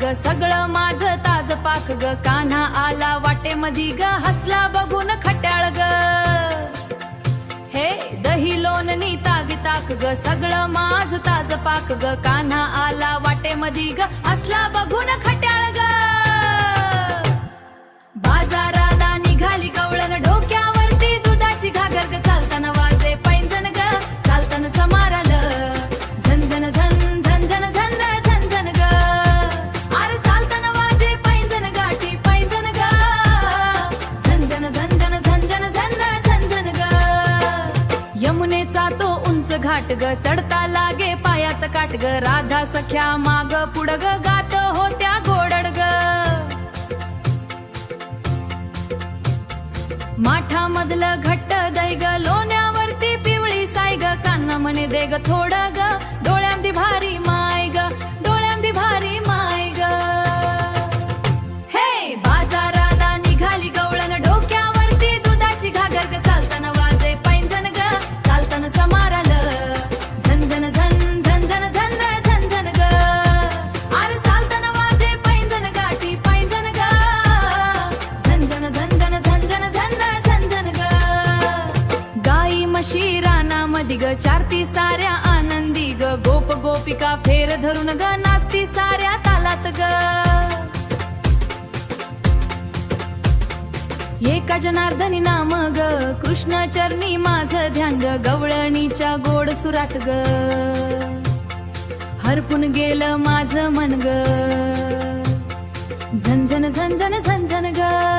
ग सगळं माझं ताज पाक ग कान्हा आला वाटेमधी ग हसला बघून खट्याळ ग हे दही लोणनी ताग ताक ग सगळं माझं ताज पाक ग कान्हा आला वाटेमधी ग हसला बघून खट्याळ ग बाजाराला निघाली गवळण डोक्यावरती दुधाची घागर ग चालताना वाजे पैंजण ग चालताना समाराल झंझन झन झंझन झन झंझन ग अरे चालताना वाजे पैंजण गाठी पैंजण ग झंझन झंझन झंझन झन झंझन ग यमुनेचा तो उंच घाट ग चढता लागे पायात काट ग राधा सख्या माग पुढ ग गात होत्या गोडड ग माठा मधलं घट्ट दै ग लोण्यावरती पिवळी साय ग कान्हा म्हणे दे ग थोडं ग डोळ्यांदी भारी माय ग डोळ्यांदी भारी माय ग हे बाजाराला निघाली गवळण डोक्यावरती दुधाची घागर ग चालताना वाजे पैंजण ग चालताना समाराल झंझन झन झंझन झन झंझन ग अरे चालताना वाजे पैंजण गाठी पैंजण ग झंझन झंझन झंझन झंझन ग गाई म्हशी रानामधी ग चारती साऱ्या आनंदी ग गोप गोपिका फेर धरून ग नाचती साऱ्या तालात ग एका जनार्दनी नाम ग कृष्ण चरणी माझं ध्यान ग गवळणीच्या गोड सुरात ग हरपून गेलं माझं मन ग झंझन झंझन झंझन ग